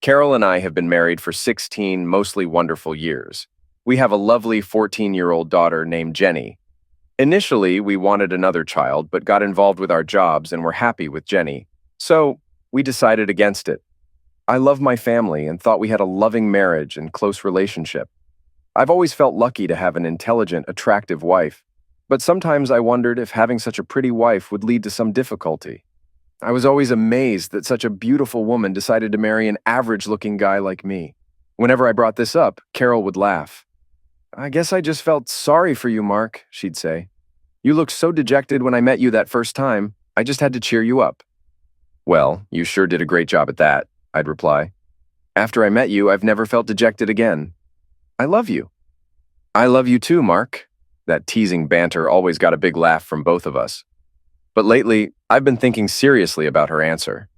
Carol and I have been married for 16 mostly wonderful years. We have a lovely 14-year-old daughter named Jenny. Initially, we wanted another child, but got involved with our jobs and were happy with Jenny. So, we decided against it. I love my family and thought we had a loving marriage and close relationship. I've always felt lucky to have an intelligent, attractive wife, but sometimes I wondered if having such a pretty wife would lead to some difficulty. I was always amazed that such a beautiful woman decided to marry an average-looking guy like me. Whenever I brought this up, Carol would laugh. "I guess I just felt sorry for you, Mark," she'd say. "You looked so dejected when I met you that first time. I just had to cheer you up." "Well, you sure did a great job at that," I'd reply. "After I met you, I've never felt dejected again. I love you." "I love you too, Mark." That teasing banter always got a big laugh from both of us. But lately, I've been thinking seriously about her answer.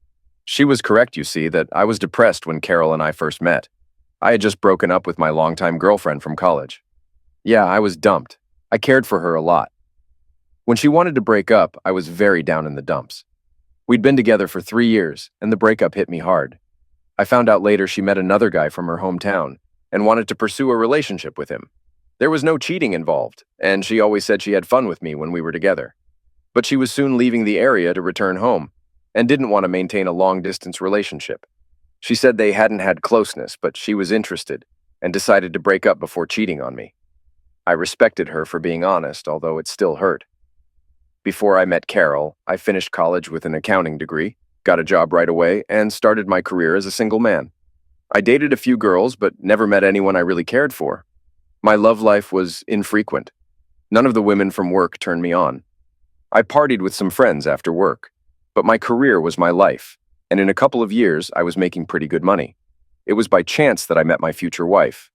She was correct, you see, that I was depressed when Carol and I first met. I had just broken up with my longtime girlfriend from college. Yeah, I was dumped. I cared for her a lot. When she wanted to break up, I was very down in the dumps. We'd been together for 3 years, and the breakup hit me hard. I found out later she met another guy from her hometown and wanted to pursue a relationship with him. There was no cheating involved, and she always said she had fun with me when we were together. But she was soon leaving the area to return home and didn't want to maintain a long-distance relationship. She said they hadn't had closeness, but she was interested and decided to break up before cheating on me. I respected her for being honest, although it still hurt. Before I met Carol, I finished college with an accounting degree, got a job right away, and started my career as a single man. I dated a few girls, but never met anyone I really cared for. My love life was infrequent. None of the women from work turned me on. I partied with some friends after work, but my career was my life, and in a couple of years, I was making pretty good money. It was by chance that I met my future wife.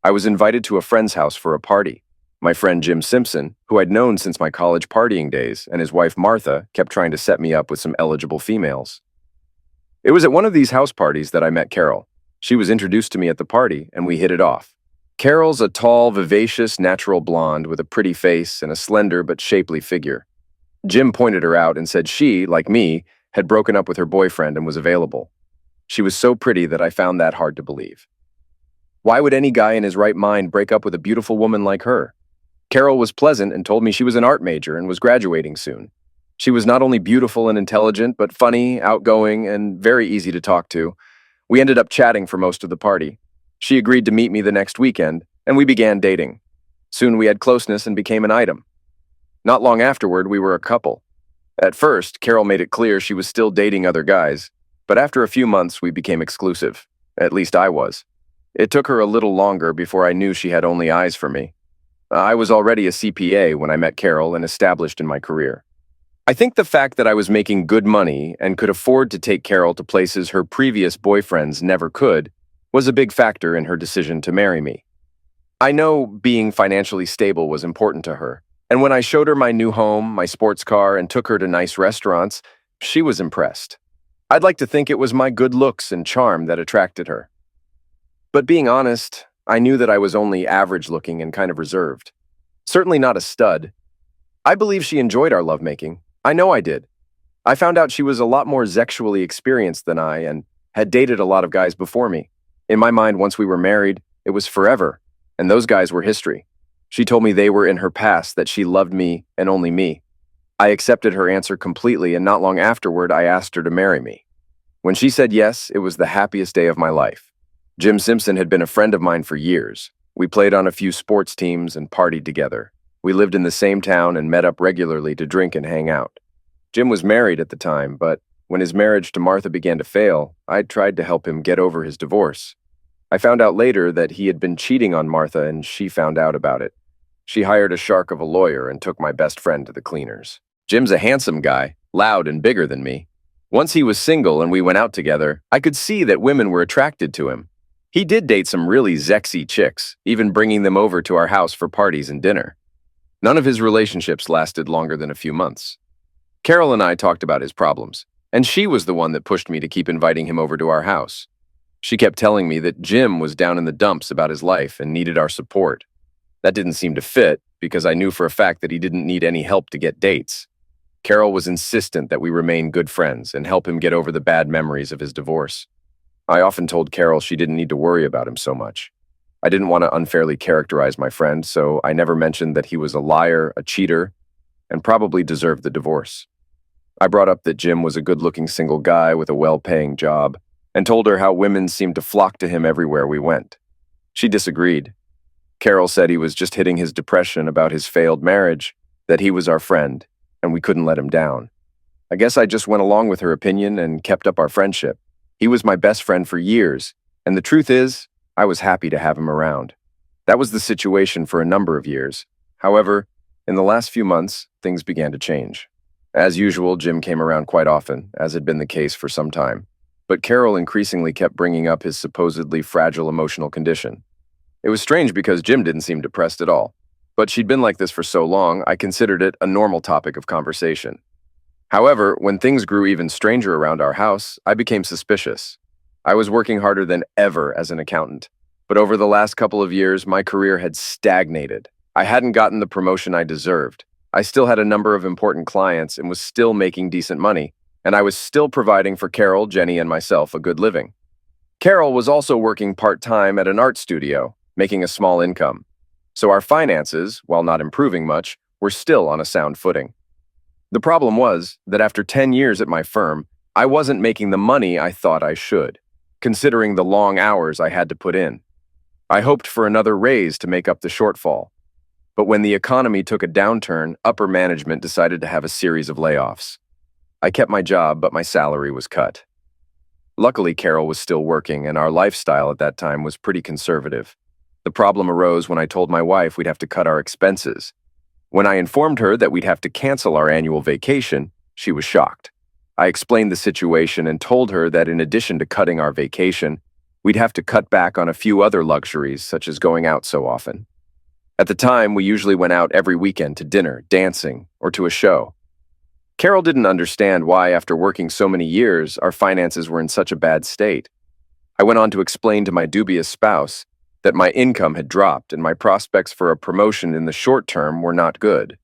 I was invited to a friend's house for a party. My friend Jim Simpson, who I'd known since my college partying days, and his wife Martha kept trying to set me up with some eligible females. It was at one of these house parties that I met Carol. She was introduced to me at the party, and we hit it off. Carol's a tall, vivacious, natural blonde with a pretty face and a slender but shapely figure. Jim pointed her out and said she, like me, had broken up with her boyfriend and was available. She was so pretty that I found that hard to believe. Why would any guy in his right mind break up with a beautiful woman like her? Carol was pleasant and told me she was an art major and was graduating soon. She was not only beautiful and intelligent, but funny, outgoing, and very easy to talk to. We ended up chatting for most of the party. She agreed to meet me the next weekend, and we began dating. Soon we had closeness and became an item. Not long afterward, we were a couple. At first, Carol made it clear she was still dating other guys, but after a few months, we became exclusive. At least I was. It took her a little longer before I knew she had only eyes for me. I was already a CPA when I met Carol and established in my career. I think the fact that I was making good money and could afford to take Carol to places her previous boyfriends never could was a big factor in her decision to marry me. I know being financially stable was important to her, and when I showed her my new home, my sports car, and took her to nice restaurants, she was impressed. I'd like to think it was my good looks and charm that attracted her. But being honest, I knew that I was only average-looking and kind of reserved. Certainly not a stud. I believe she enjoyed our lovemaking. I know I did. I found out she was a lot more sexually experienced than I and had dated a lot of guys before me. In my mind, once we were married, it was forever, and those guys were history. She told me they were in her past, that she loved me and only me. I accepted her answer completely, and not long afterward, I asked her to marry me. When she said yes, it was the happiest day of my life. Jim Simpson had been a friend of mine for years. We played on a few sports teams and partied together. We lived in the same town and met up regularly to drink and hang out. Jim was married at the time, but when his marriage to Martha began to fail, I tried to help him get over his divorce. I found out later that he had been cheating on Martha, and she found out about it. She hired a shark of a lawyer and took my best friend to the cleaners. Jim's a handsome guy, loud and bigger than me. Once he was single and we went out together, I could see that women were attracted to him. He did date some really sexy chicks, even bringing them over to our house for parties and dinner. None of his relationships lasted longer than a few months. Carol and I talked about his problems, and she was the one that pushed me to keep inviting him over to our house. She kept telling me that Jim was down in the dumps about his life and needed our support. That didn't seem to fit, because I knew for a fact that he didn't need any help to get dates. Carol was insistent that we remain good friends and help him get over the bad memories of his divorce. I often told Carol she didn't need to worry about him so much. I didn't want to unfairly characterize my friend, so I never mentioned that he was a liar, a cheater, and probably deserved the divorce. I brought up that Jim was a good-looking single guy with a well-paying job, and told her how women seemed to flock to him everywhere we went. She disagreed. Carol said he was just hitting his depression about his failed marriage, that he was our friend, and we couldn't let him down. I guess I just went along with her opinion and kept up our friendship. He was my best friend for years, and the truth is, I was happy to have him around. That was the situation for a number of years. However, in the last few months, things began to change. As usual, Jim came around quite often, as had been the case for some time. But Carol increasingly kept bringing up his supposedly fragile emotional condition. It was strange because Jim didn't seem depressed at all. But she'd been like this for so long, I considered it a normal topic of conversation. However, when things grew even stranger around our house, I became suspicious. I was working harder than ever as an accountant. But over the last couple of years, my career had stagnated. I hadn't gotten the promotion I deserved. I still had a number of important clients and was still making decent money, and I was still providing for Carol, Jenny, and myself a good living. Carol was also working part-time at an art studio, making a small income. So our finances, while not improving much, were still on a sound footing. The problem was that after 10 years at my firm, I wasn't making the money I thought I should, considering the long hours I had to put in. I hoped for another raise to make up the shortfall. But when the economy took a downturn, upper management decided to have a series of layoffs. I kept my job, but my salary was cut. Luckily, Carol was still working, and our lifestyle at that time was pretty conservative. The problem arose when I told my wife we'd have to cut our expenses. When I informed her that we'd have to cancel our annual vacation, she was shocked. I explained the situation and told her that in addition to cutting our vacation, we'd have to cut back on a few other luxuries, such as going out so often. At the time, we usually went out every weekend to dinner, dancing, or to a show. Carol didn't understand why, after working so many years, our finances were in such a bad state. I went on to explain to my dubious spouse that my income had dropped and my prospects for a promotion in the short term were not good.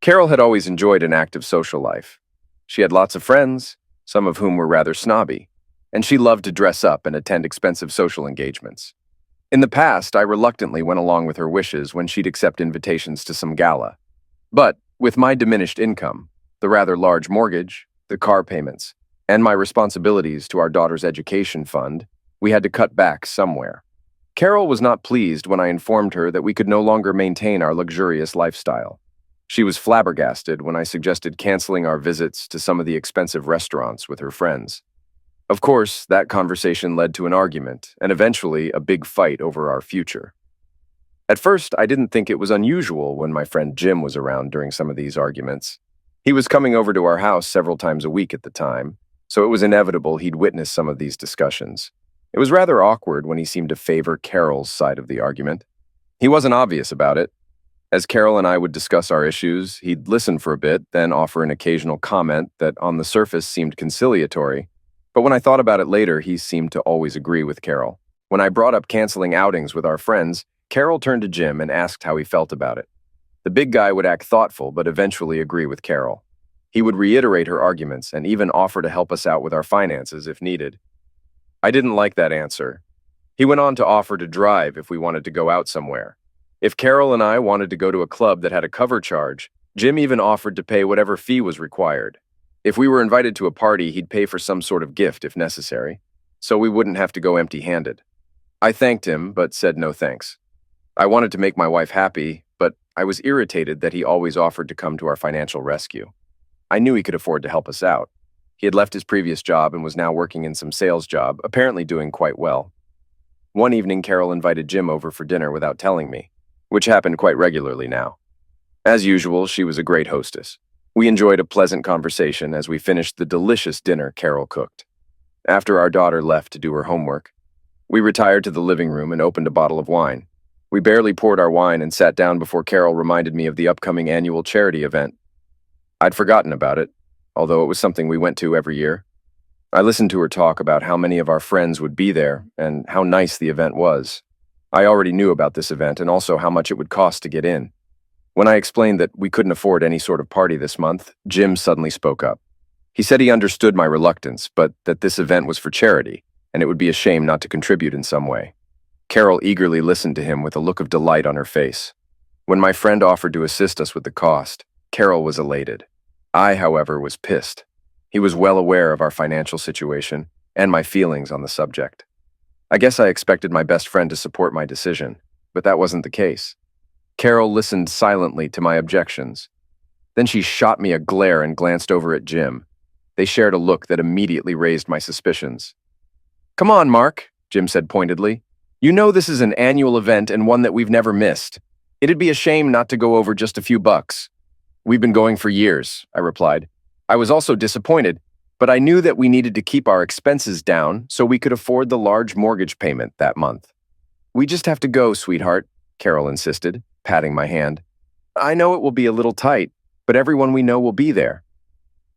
Carol had always enjoyed an active social life. She had lots of friends, some of whom were rather snobby, and she loved to dress up and attend expensive social engagements. In the past, I reluctantly went along with her wishes when she'd accept invitations to some gala. But with my diminished income, the rather large mortgage, the car payments, and my responsibilities to our daughter's education fund, we had to cut back somewhere. Carol was not pleased when I informed her that we could no longer maintain our luxurious lifestyle. She was flabbergasted when I suggested canceling our visits to some of the expensive restaurants with her friends. Of course, that conversation led to an argument, and eventually a big fight over our future. At first, I didn't think it was unusual when my friend Jim was around during some of these arguments. He was coming over to our house several times a week at the time, so it was inevitable he'd witness some of these discussions. It was rather awkward when he seemed to favor Carol's side of the argument. He wasn't obvious about it. As Carol and I would discuss our issues, he'd listen for a bit, then offer an occasional comment that on the surface seemed conciliatory. But when I thought about it later, he seemed to always agree with Carol. When I brought up canceling outings with our friends, Carol turned to Jim and asked how he felt about it. The big guy would act thoughtful but eventually agree with Carol. He would reiterate her arguments and even offer to help us out with our finances if needed. I didn't like that answer. He went on to offer to drive if we wanted to go out somewhere. If Carol and I wanted to go to a club that had a cover charge, Jim even offered to pay whatever fee was required. If we were invited to a party, he'd pay for some sort of gift if necessary, so we wouldn't have to go empty-handed. I thanked him, but said no thanks. I wanted to make my wife happy, but I was irritated that he always offered to come to our financial rescue. I knew he could afford to help us out. He had left his previous job and was now working in some sales job, apparently doing quite well. One evening, Carol invited Jim over for dinner without telling me, which happened quite regularly now. As usual, she was a great hostess. We enjoyed a pleasant conversation as we finished the delicious dinner Carol cooked. After our daughter left to do her homework, we retired to the living room and opened a bottle of wine. We barely poured our wine and sat down before Carol reminded me of the upcoming annual charity event. I'd forgotten about it, although it was something we went to every year. I listened to her talk about how many of our friends would be there and how nice the event was. I already knew about this event and also how much it would cost to get in. When I explained that we couldn't afford any sort of party this month, Jim suddenly spoke up. He said he understood my reluctance, but that this event was for charity, and it would be a shame not to contribute in some way. Carol eagerly listened to him with a look of delight on her face. When my friend offered to assist us with the cost, Carol was elated. I, however, was pissed. He was well aware of our financial situation and my feelings on the subject. I guess I expected my best friend to support my decision, but that wasn't the case. Carol listened silently to my objections. Then she shot me a glare and glanced over at Jim. They shared a look that immediately raised my suspicions. "Come on, Mark," Jim said pointedly. "You know this is an annual event and one that we've never missed. It'd be a shame not to go over just a few bucks." "We've been going for years," I replied. I was also disappointed, but I knew that we needed to keep our expenses down so we could afford the large mortgage payment that month. "We just have to go, sweetheart," Carol insisted, patting my hand. "I know it will be a little tight, but everyone we know will be there."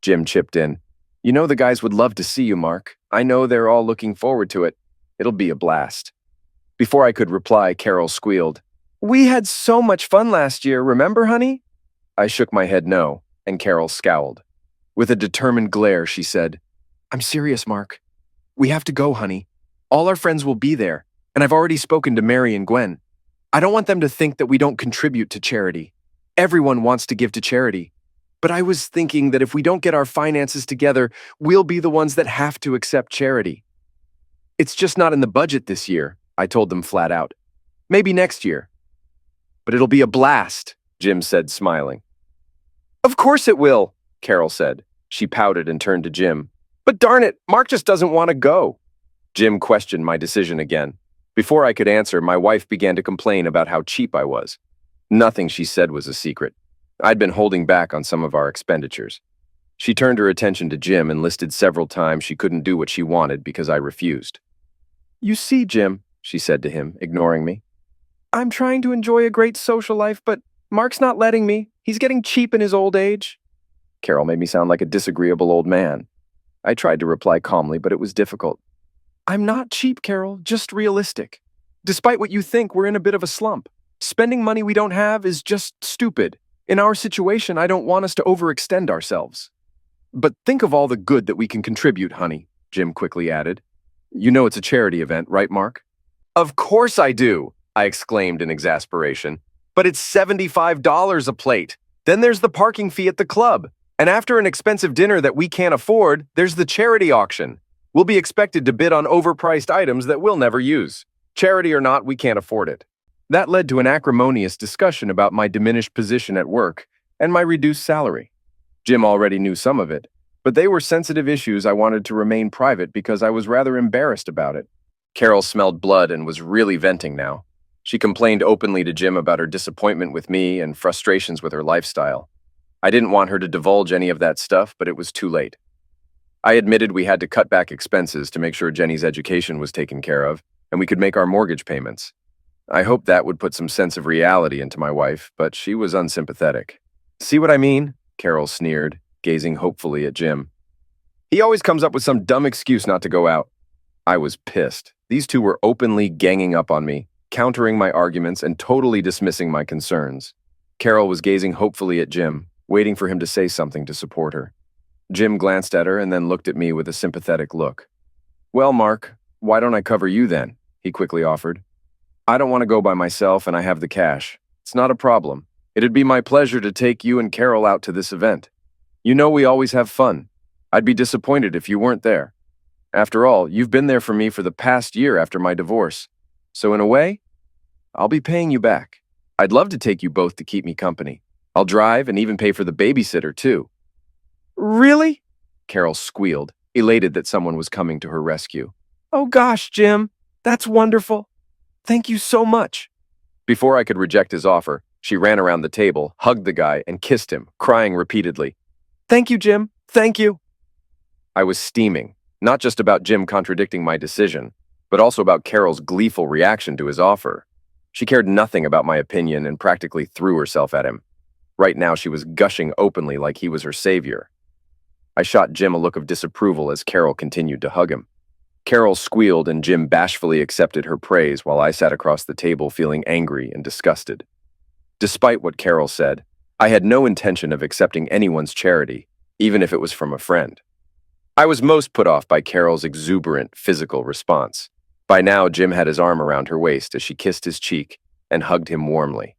Jim chipped in. "You know the guys would love to see you, Mark. I know they're all looking forward to it. It'll be a blast." Before I could reply, Carol squealed, "We had so much fun last year, remember, honey?" I shook my head no, and Carol scowled. With a determined glare, she said, "I'm serious, Mark. We have to go, honey. All our friends will be there, and I've already spoken to Mary and Gwen. I don't want them to think that we don't contribute to charity. Everyone wants to give to charity. But I was thinking that if we don't get our finances together, we'll be the ones that have to accept charity. It's just not in the budget this year," I told them flat out. "Maybe next year." "But it'll be a blast," Jim said, smiling. "Of course it will," Carol said. She pouted and turned to Jim. "But darn it, Mark just doesn't want to go." Jim questioned my decision again. Before I could answer, my wife began to complain about how cheap I was. Nothing she said was a secret. I'd been holding back on some of our expenditures. She turned her attention to Jim and listed several times she couldn't do what she wanted because I refused. "You see, Jim," she said to him, ignoring me, "I'm trying to enjoy a great social life, but Mark's not letting me. He's getting cheap in his old age." Carol made me sound like a disagreeable old man. I tried to reply calmly, but it was difficult. "I'm not cheap, Carol, just realistic. Despite what you think, we're in a bit of a slump. Spending money we don't have is just stupid. In our situation, I don't want us to overextend ourselves." "But think of all the good that we can contribute, honey," Jim quickly added. "You know it's a charity event, right, Mark?" "Of course I do," I exclaimed in exasperation. "But it's $75 a plate. Then there's the parking fee at the club. And after an expensive dinner that we can't afford, there's the charity auction. We'll be expected to bid on overpriced items that we'll never use. Charity or not, we can't afford it." That led to an acrimonious discussion about my diminished position at work and my reduced salary. Jim already knew some of it, but they were sensitive issues I wanted to remain private because I was rather embarrassed about it. Carol smelled blood and was really venting now. She complained openly to Jim about her disappointment with me and frustrations with her lifestyle. I didn't want her to divulge any of that stuff, but it was too late. I admitted we had to cut back expenses to make sure Jenny's education was taken care of, and we could make our mortgage payments. I hoped that would put some sense of reality into my wife, but she was unsympathetic. "See what I mean?" Carol sneered, gazing hopefully at Jim. "He always comes up with some dumb excuse not to go out." I was pissed. These two were openly ganging up on me, countering my arguments and totally dismissing my concerns. Carol was gazing hopefully at Jim, waiting for him to say something to support her. Jim glanced at her and then looked at me with a sympathetic look. "Well, Mark, why don't I cover you then?" he quickly offered. "I don't want to go by myself and I have the cash. It's not a problem. It'd be my pleasure to take you and Carol out to this event. You know we always have fun. I'd be disappointed if you weren't there. After all, you've been there for me for the past year after my divorce. So in a way, I'll be paying you back. I'd love to take you both to keep me company. I'll drive and even pay for the babysitter, too." "Really?" Carol squealed, elated that someone was coming to her rescue. "Oh gosh, Jim, that's wonderful. Thank you so much." Before I could reject his offer, she ran around the table, hugged the guy, and kissed him, crying repeatedly, "Thank you, Jim. Thank you." I was steaming, not just about Jim contradicting my decision, but also about Carol's gleeful reaction to his offer. She cared nothing about my opinion and practically threw herself at him. Right now, she was gushing openly like he was her savior. I shot Jim a look of disapproval as Carol continued to hug him. Carol squealed and Jim bashfully accepted her praise while I sat across the table feeling angry and disgusted. Despite what Carol said, I had no intention of accepting anyone's charity, even if it was from a friend. I was most put off by Carol's exuberant physical response. By now, Jim had his arm around her waist as she kissed his cheek and hugged him warmly.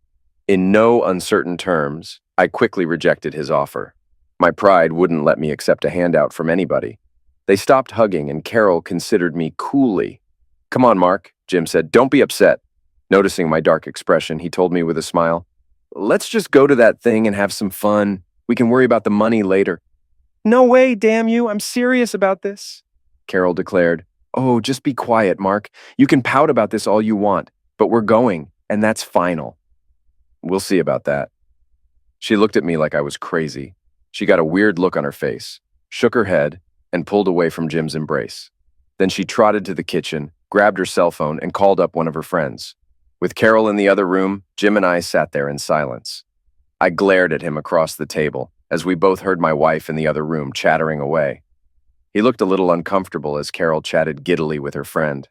In no uncertain terms, I quickly rejected his offer. My pride wouldn't let me accept a handout from anybody. They stopped hugging and Carol considered me coolly. "Come on, Mark," Jim said. "Don't be upset." Noticing my dark expression, he told me with a smile, "Let's just go to that thing and have some fun. We can worry about the money later." "No way, damn you. I'm serious about this," Carol declared. "Oh, just be quiet, Mark. You can pout about this all you want, but we're going, and that's final." "We'll see about that." She looked at me like I was crazy. She got a weird look on her face, shook her head, and pulled away from Jim's embrace. Then she trotted to the kitchen, grabbed her cell phone, and called up one of her friends. With Carol in the other room, Jim and I sat there in silence. I glared at him across the table, as we both heard my wife in the other room chattering away. He looked a little uncomfortable as Carol chatted giddily with her friend.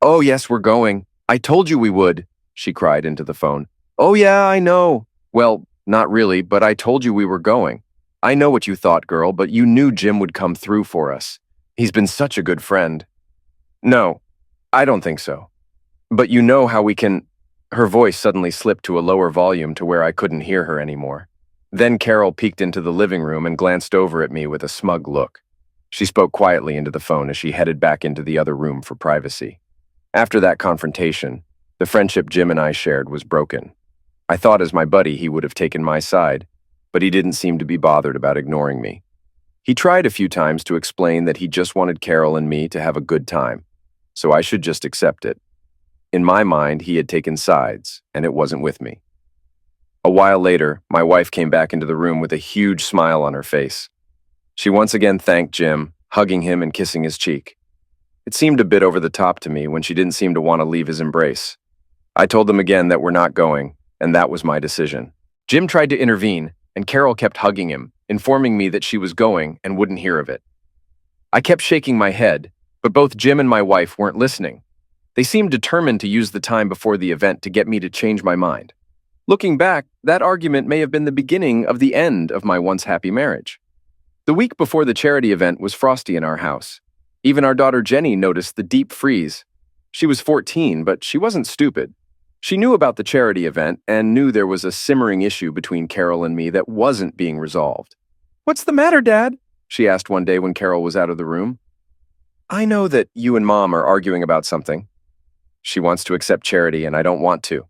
"Oh, yes, we're going. I told you we would," she cried into the phone. "Oh, yeah, I know. Well, not really, but I told you we were going. I know what you thought, girl, but you knew Jim would come through for us. He's been such a good friend." "No, I don't think so. But you know how we can—" Her voice suddenly slipped to a lower volume to where I couldn't hear her anymore. Then Carol peeked into the living room and glanced over at me with a smug look. She spoke quietly into the phone as she headed back into the other room for privacy. After that confrontation, the friendship Jim and I shared was broken. I thought as my buddy he would have taken my side, but he didn't seem to be bothered about ignoring me. He tried a few times to explain that he just wanted Carol and me to have a good time, so I should just accept it. In my mind, he had taken sides, and it wasn't with me. A while later, my wife came back into the room with a huge smile on her face. She once again thanked Jim, hugging him and kissing his cheek. It seemed a bit over the top to me when she didn't seem to want to leave his embrace. I told them again that we're not going, and that was my decision. Jim tried to intervene, and Carol kept hugging him, informing me that she was going and wouldn't hear of it. I kept shaking my head, but both Jim and my wife weren't listening. They seemed determined to use the time before the event to get me to change my mind. Looking back, that argument may have been the beginning of the end of my once happy marriage. The week before the charity event was frosty in our house. Even our daughter Jenny noticed the deep freeze. She was 14, but she wasn't stupid. She knew about the charity event and knew there was a simmering issue between Carol and me that wasn't being resolved. "What's the matter, Dad?" she asked one day when Carol was out of the room. "I know that you and Mom are arguing about something. She wants to accept charity and I don't want to."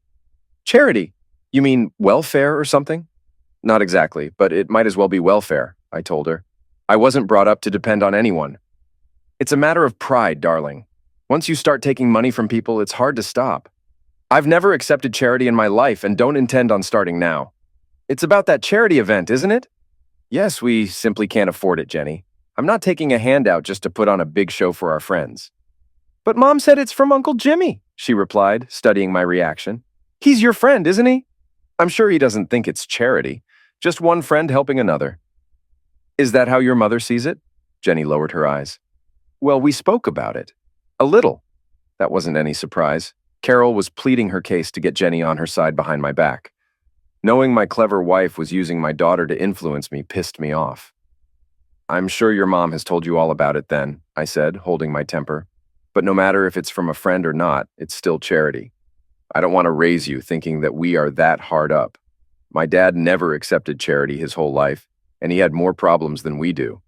"Charity? You mean welfare or something?" "Not exactly, but it might as well be welfare," I told her. "I wasn't brought up to depend on anyone. It's a matter of pride, darling. Once you start taking money from people, it's hard to stop. I've never accepted charity in my life and don't intend on starting now." "It's about that charity event, isn't it?" "Yes, we simply can't afford it, Jenny. I'm not taking a handout just to put on a big show for our friends." "But Mom said it's from Uncle Jimmy," she replied, studying my reaction. "He's your friend, isn't he?" "I'm sure he doesn't think it's charity, just one friend helping another." "Is that how your mother sees it?" Jenny lowered her eyes. "Well, we spoke about it. A little." That wasn't any surprise. Carol was pleading her case to get Jenny on her side behind my back. Knowing my clever wife was using my daughter to influence me pissed me off. "I'm sure your mom has told you all about it then," I said, holding my temper. "But no matter if it's from a friend or not, it's still charity. I don't want to raise you thinking that we are that hard up. My dad never accepted charity his whole life, and he had more problems than we do."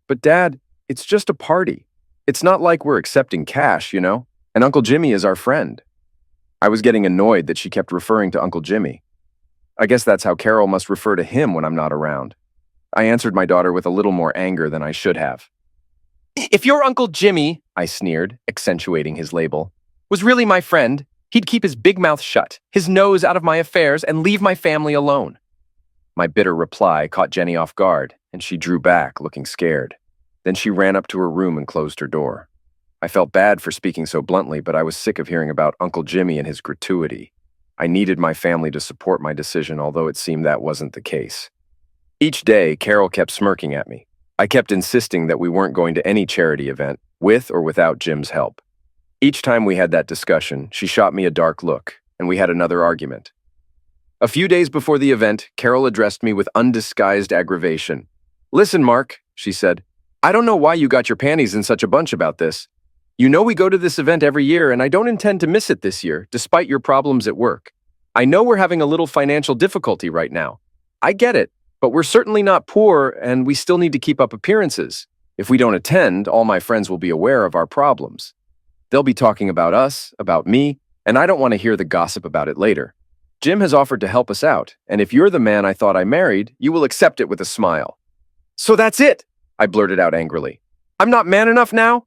"But Dad, it's just a party. It's not like we're accepting cash, you know? And Uncle Jimmy is our friend." I was getting annoyed that she kept referring to Uncle Jimmy. I guess that's how Carol must refer to him when I'm not around. I answered my daughter with a little more anger than I should have. "If your Uncle Jimmy," I sneered, accentuating his label, "was really my friend, he'd keep his big mouth shut, his nose out of my affairs, and leave my family alone." My bitter reply caught Jenny off guard, and she drew back, looking scared. Then she ran up to her room and closed her door. I felt bad for speaking so bluntly, but I was sick of hearing about Uncle Jimmy and his gratuity. I needed my family to support my decision, although it seemed that wasn't the case. Each day, Carol kept smirking at me. I kept insisting that we weren't going to any charity event, with or without Jim's help. Each time we had that discussion, she shot me a dark look, and we had another argument. A few days before the event, Carol addressed me with undisguised aggravation. "Listen, Mark," she said, I don't know why you got your panties in such a bunch about this. You know we go to this event every year, and I don't intend to miss it this year, despite your problems at work. I know we're having a little financial difficulty right now. I get it, but we're certainly not poor, and we still need to keep up appearances. If we don't attend, all my friends will be aware of our problems. They'll be talking about us, about me, and I don't want to hear the gossip about it later. Jim has offered to help us out, and if you're the man I thought I married, you will accept it with a smile. So that's it, I blurted out angrily. I'm not man enough now?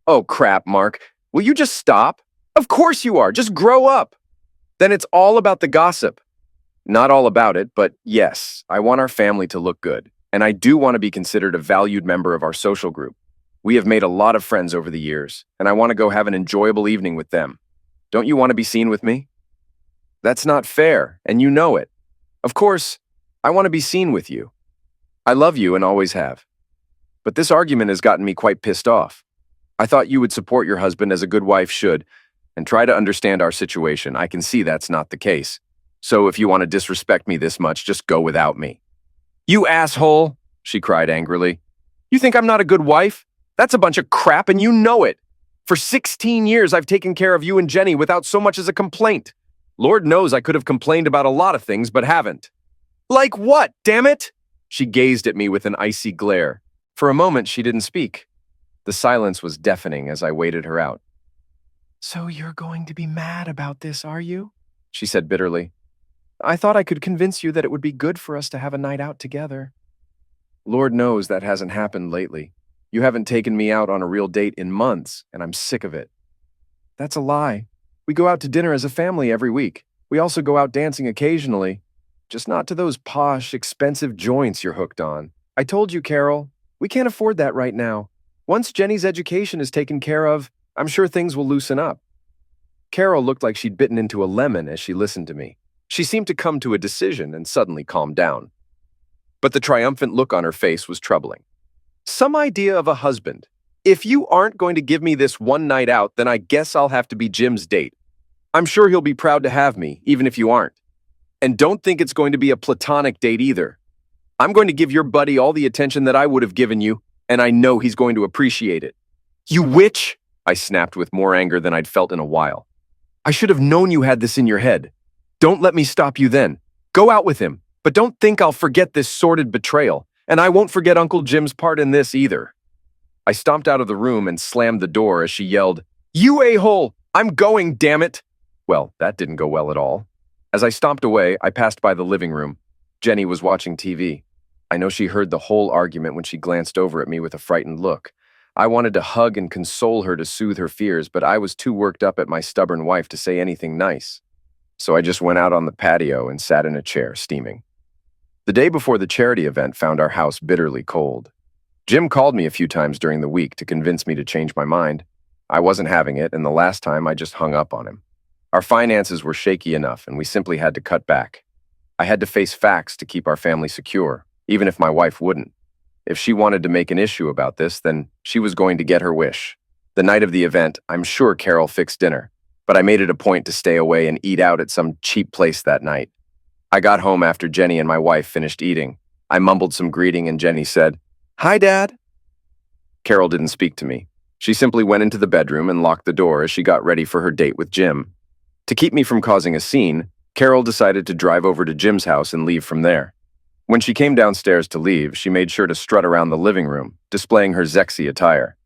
Oh crap, Mark. Will you just stop? Of course you are. Just grow up. Then it's all about the gossip. Not all about it, but yes, I want our family to look good, and I do want to be considered a valued member of our social group. We have made a lot of friends over the years, and I want to go have an enjoyable evening with them. Don't you want to be seen with me? That's not fair, and you know it. Of course, I want to be seen with you. I love you and always have. But this argument has gotten me quite pissed off. I thought you would support your husband as a good wife should, and try to understand our situation. I can see that's not the case. So if you want to disrespect me this much, just go without me. You asshole, she cried angrily. You think I'm not a good wife? That's a bunch of crap and you know it. For 16 years, I've taken care of you and Jenny without so much as a complaint. Lord knows I could have complained about a lot of things, but haven't. Like what, damn it? She gazed at me with an icy glare. For a moment, she didn't speak. The silence was deafening as I waited her out. So you're going to be mad about this, are you? She said bitterly. I thought I could convince you that it would be good for us to have a night out together. Lord knows that hasn't happened lately. You haven't taken me out on a real date in months, and I'm sick of it. That's a lie. We go out to dinner as a family every week. We also go out dancing occasionally. Just not to those posh, expensive joints you're hooked on. I told you, Carol, we can't afford that right now. Once Jenny's education is taken care of, I'm sure things will loosen up. Carol looked like she'd bitten into a lemon as she listened to me. She seemed to come to a decision and suddenly calmed down. But the triumphant look on her face was troubling. Some idea of a husband. If you aren't going to give me this one night out, then I guess I'll have to be Jim's date. I'm sure he'll be proud to have me, even if you aren't. And don't think it's going to be a platonic date either. I'm going to give your buddy all the attention that I would have given you, and I know he's going to appreciate it. You witch! I snapped with more anger than I'd felt in a while. I should have known you had this in your head. Don't let me stop you then. Go out with him, but don't think I'll forget this sordid betrayal, and I won't forget Uncle Jim's part in this either. I stomped out of the room and slammed the door as she yelled, You a-hole! I'm going, damn it! Well, that didn't go well at all. As I stomped away, I passed by the living room. Jenny was watching TV. I know she heard the whole argument when she glanced over at me with a frightened look. I wanted to hug and console her to soothe her fears, but I was too worked up at my stubborn wife to say anything nice. So I just went out on the patio and sat in a chair, steaming. The day before the charity event found our house bitterly cold. Jim called me a few times during the week to convince me to change my mind. I wasn't having it, and the last time I just hung up on him. Our finances were shaky enough, and we simply had to cut back. I had to face facts to keep our family secure, even if my wife wouldn't. If she wanted to make an issue about this, then she was going to get her wish. The night of the event, I'm sure Carol fixed dinner, but I made it a point to stay away and eat out at some cheap place that night. I got home after Jenny and my wife finished eating. I mumbled some greeting and Jenny said, Hi, Dad. Carol didn't speak to me. She simply went into the bedroom and locked the door as she got ready for her date with Jim. To keep me from causing a scene, Carol decided to drive over to Jim's house and leave from there. When she came downstairs to leave, she made sure to strut around the living room, displaying her sexy attire.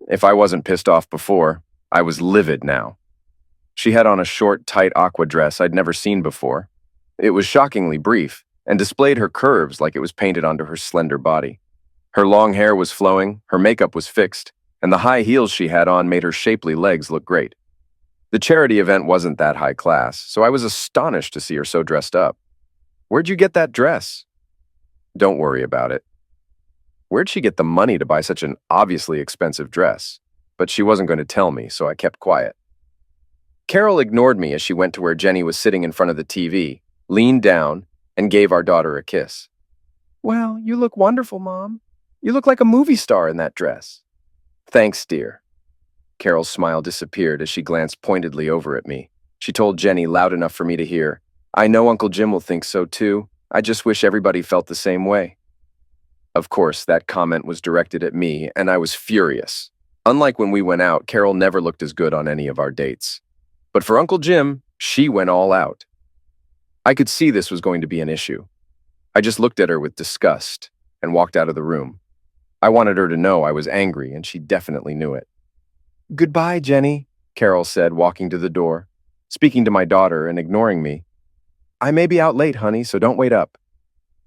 If I wasn't pissed off before, I was livid now. She had on a short, tight aqua dress I'd never seen before. It was shockingly brief and displayed her curves like it was painted onto her slender body. Her long hair was flowing, her makeup was fixed, and the high heels she had on made her shapely legs look great. The charity event wasn't that high class, so I was astonished to see her so dressed up. Where'd you get that dress? Don't worry about it. Where'd she get the money to buy such an obviously expensive dress? But she wasn't going to tell me, so I kept quiet. Carol ignored me as she went to where Jenny was sitting in front of the TV, leaned down, and gave our daughter a kiss. Well, you look wonderful, Mom. You look like a movie star in that dress. Thanks, dear. Carol's smile disappeared as she glanced pointedly over at me. She told Jenny loud enough for me to hear, I know Uncle Jim will think so too. I just wish everybody felt the same way. Of course, that comment was directed at me, and I was furious. Unlike when we went out, Carol never looked as good on any of our dates. But for Uncle Jim, she went all out. I could see this was going to be an issue. I just looked at her with disgust and walked out of the room. I wanted her to know I was angry, and she definitely knew it. "Goodbye, Jenny," Carol said, walking to the door, speaking to my daughter and ignoring me. "I may be out late, honey, so don't wait up."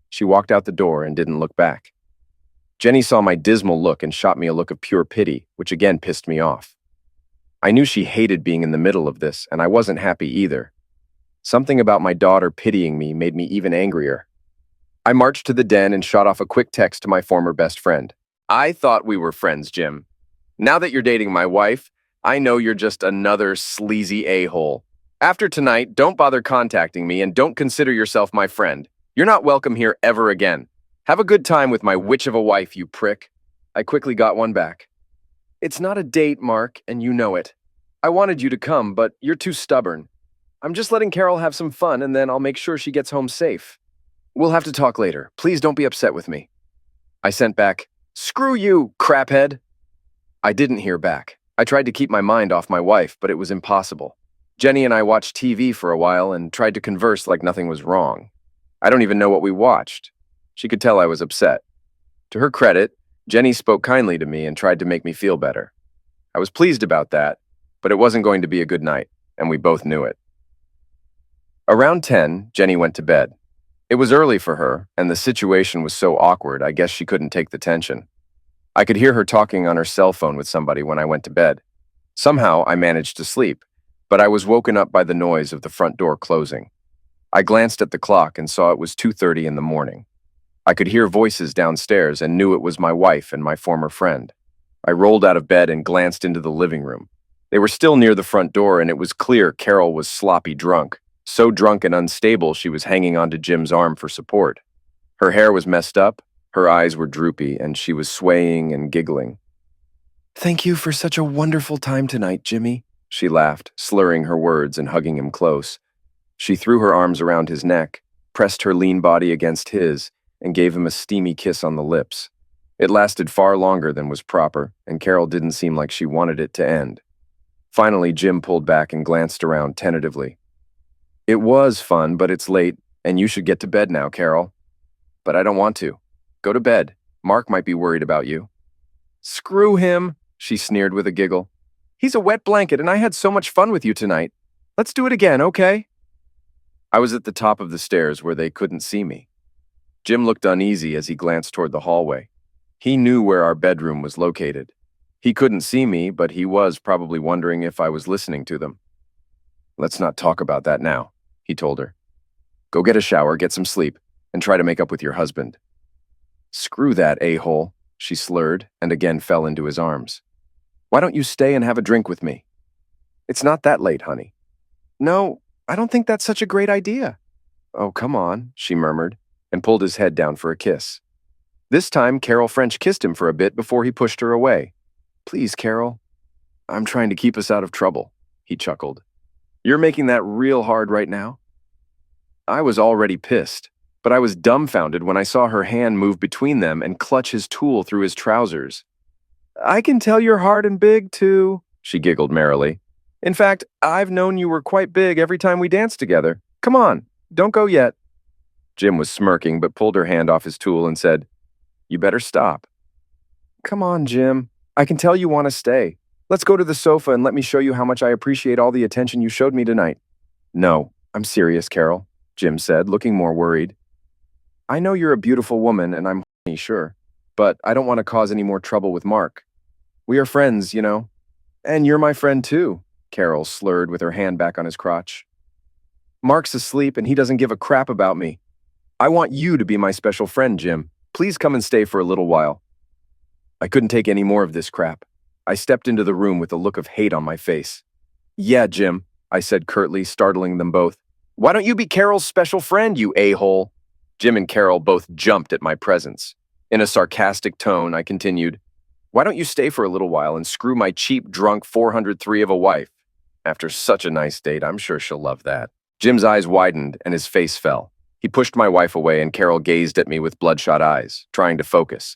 She walked out the door and didn't look back. Jenny saw my dismal look and shot me a look of pure pity, which again pissed me off. I knew she hated being in the middle of this, and I wasn't happy either. Something about my daughter pitying me made me even angrier. I marched to the den and shot off a quick text to my former best friend. "I thought we were friends, Jim. Now that you're dating my wife, I know you're just another sleazy a-hole. After tonight, don't bother contacting me and don't consider yourself my friend. You're not welcome here ever again. Have a good time with my witch of a wife, you prick." I quickly got one back. "It's not a date, Mark, and you know it. I wanted you to come, but you're too stubborn. I'm just letting Carol have some fun, and then I'll make sure she gets home safe. We'll have to talk later. Please don't be upset with me." I sent back, "Screw you, craphead." I didn't hear back. I tried to keep my mind off my wife, but it was impossible. Jenny and I watched TV for a while and tried to converse like nothing was wrong. I don't even know what we watched. She could tell I was upset. To her credit, Jenny spoke kindly to me and tried to make me feel better. I was pleased about that, but it wasn't going to be a good night, and we both knew it. Around 10, Jenny went to bed. It was early for her, and the situation was so awkward, I guess she couldn't take the tension. I could hear her talking on her cell phone with somebody when I went to bed. Somehow, I managed to sleep, but I was woken up by the noise of the front door closing. I glanced at the clock and saw it was 2:30 in the morning. I could hear voices downstairs and knew it was my wife and my former friend. I rolled out of bed and glanced into the living room. They were still near the front door, and it was clear Carol was sloppy drunk. So drunk and unstable she was hanging onto Jim's arm for support. Her hair was messed up, her eyes were droopy, and she was swaying and giggling. "Thank you for such a wonderful time tonight, Jimmy," she laughed, slurring her words and hugging him close. She threw her arms around his neck, pressed her lean body against his, and gave him a steamy kiss on the lips. It lasted far longer than was proper, and Carol didn't seem like she wanted it to end. Finally, Jim pulled back and glanced around tentatively. "It was fun, but it's late, and you should get to bed now, Carol." "But I don't want to. Go to bed. Mark might be worried about you." "Screw him," she sneered with a giggle. "He's a wet blanket, and I had so much fun with you tonight. Let's do it again, okay?" I was at the top of the stairs where they couldn't see me. Jim looked uneasy as he glanced toward the hallway. He knew where our bedroom was located. He couldn't see me, but he was probably wondering if I was listening to them. "Let's not talk about that now," he told her. "Go get a shower, get some sleep, and try to make up with your husband." "Screw that a-hole," she slurred and again fell into his arms. "Why don't you stay and have a drink with me?" "It's not that late, honey." "No, I don't think that's such a great idea." "Oh, come on," she murmured, and pulled his head down for a kiss. This time, Carol French kissed him for a bit before he pushed her away. "Please, Carol." "I'm trying to keep us out of trouble," he chuckled. "You're making that real hard right now?" I was already pissed, but I was dumbfounded when I saw her hand move between them and clutch his tool through his trousers. "I can tell you're hard and big, too," she giggled merrily. "In fact, I've known you were quite big every time we danced together. Come on, don't go yet." Jim was smirking but pulled her hand off his tool and said, "You better stop." "Come on, Jim. I can tell you want to stay. Let's go to the sofa and let me show you how much I appreciate all the attention you showed me tonight." "No, I'm serious, Carol," Jim said, looking more worried. "I know you're a beautiful woman, and I'm horny, sure, but I don't want to cause any more trouble with Mark. We are friends, you know." "And you're my friend, too," Carol slurred with her hand back on his crotch. "Mark's asleep, and he doesn't give a crap about me. I want you to be my special friend, Jim. Please come and stay for a little while." I couldn't take any more of this crap. I stepped into the room with a look of hate on my face. "Yeah, Jim," I said curtly, startling them both. "Why don't you be Carol's special friend, you a-hole?" Jim and Carol both jumped at my presence. In a sarcastic tone, I continued, "Why don't you stay for a little while and screw my cheap, drunk 403 of a wife? After such a nice date, I'm sure she'll love that." Jim's eyes widened and his face fell. He pushed my wife away and Carol gazed at me with bloodshot eyes, trying to focus.